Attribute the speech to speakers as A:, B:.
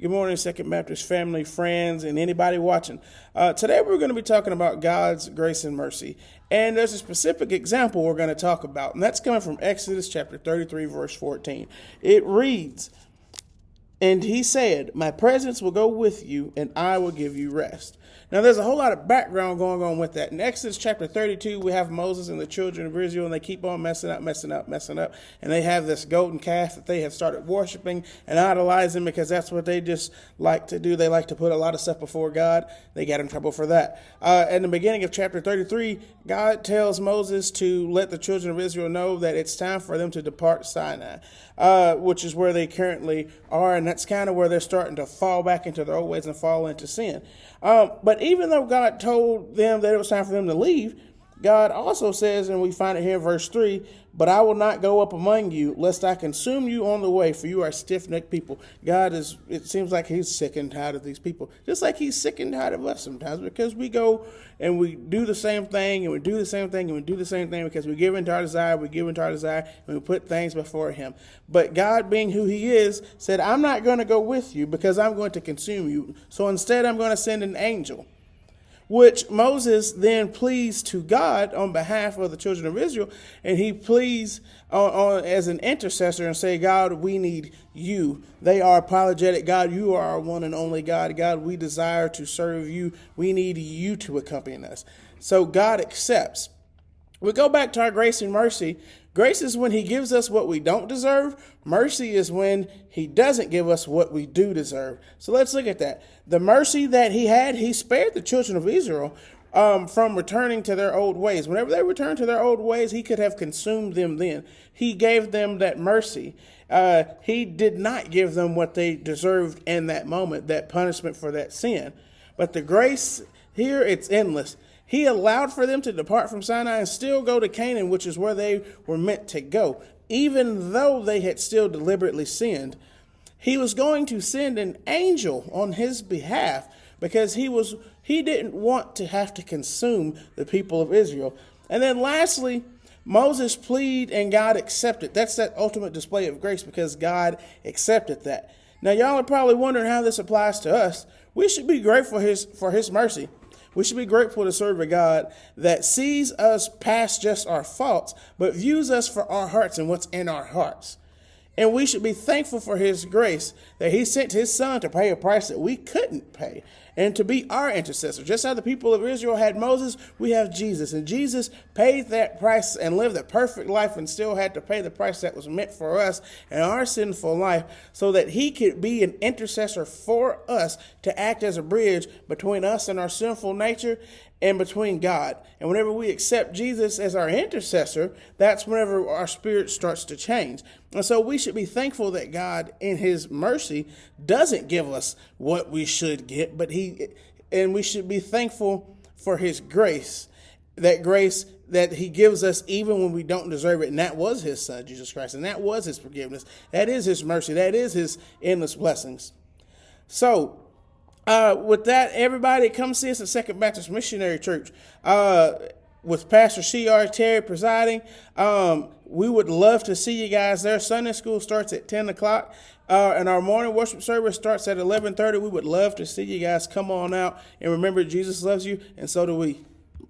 A: Good morning, Second Baptist family, friends, and anybody watching. Today we're going to be talking about God's grace and mercy. And there's a specific example we're going to talk about, and that's coming from Exodus chapter 33, verse 14. It reads, "And he said, my presence will go with you, and I will give you rest." Now, there's a whole lot of background going on with that. In Exodus chapter 32, we have Moses and the children of Israel, and they keep on messing up. And they have this golden calf that they have started worshiping and idolizing because that's what they just like to do. They like to put a lot of stuff before God. They got in trouble for that. In the beginning of chapter 33, God tells Moses to let the children of Israel know that it's time for them to depart Sinai, which is where they currently are. And that's kind of where they're starting to fall back into their old ways and fall into sin. But even though God told them that it was time for them to leave, God also says, and we find it here in verse 3, "But I will not go up among you, lest I consume you on the way, for you are stiff-necked people." It seems like he's sick and tired of these people, just like he's sick and tired of us sometimes, because we go and we do the same thing, and we do the same thing, and we do the same thing, because we give into our desire, and we put things before him. But God, being who he is, said, "I'm not going to go with you, because I'm going to consume you. So instead, I'm going to send an angel." Which Moses then pleads to God on behalf of the children of Israel, and he pleads as an intercessor and say, "God, we need you." They are apologetic. "God, you are our one and only God. God, we desire to serve you. We need you to accompany us." So God accepts. We go back to our grace and mercy. Grace is when he gives us what we don't deserve. Mercy is when he doesn't give us what we do deserve. So let's look at that. The mercy that he had, he spared the children of Israel from returning to their old ways. Whenever they returned to their old ways, he could have consumed them then. He gave them that mercy. He did not give them what they deserved in that moment, that punishment for that sin. But the grace here, it's endless. He allowed for them to depart from Sinai and still go to Canaan, which is where they were meant to go, even though they had still deliberately sinned. He was going to send an angel on his behalf because he didn't want to have to consume the people of Israel. And then lastly, Moses pleaded and God accepted. That's that ultimate display of grace because God accepted that. Now, y'all are probably wondering how this applies to us. We should be grateful for his mercy. We should be grateful to serve a God that sees us past just our faults, but views us for our hearts and what's in our hearts. And we should be thankful for his grace that he sent his son to pay a price that we couldn't pay and to be our intercessor. Just how the people of Israel had Moses, we have Jesus. And Jesus paid that price and lived a perfect life and still had to pay the price that was meant for us in our sinful life so that he could be an intercessor for us to act as a bridge between us and our sinful nature and between God. And whenever we accept Jesus as our intercessor, that's whenever our spirit starts to change. And so we should be thankful that God, in his mercy, doesn't give us what we should get, and we should be thankful for his grace that he gives us even when we don't deserve it. And that was his son, Jesus Christ. And that was his forgiveness. That is his mercy. That is his endless blessings. So, with that, everybody, come see us at Second Baptist Missionary Church with Pastor C.R. Terry presiding. We would love to see you guys there. Sunday school starts at 10 o'clock, and our morning worship service starts at 11:30. We would love to see you guys come on out. And remember, Jesus loves you, and so do we.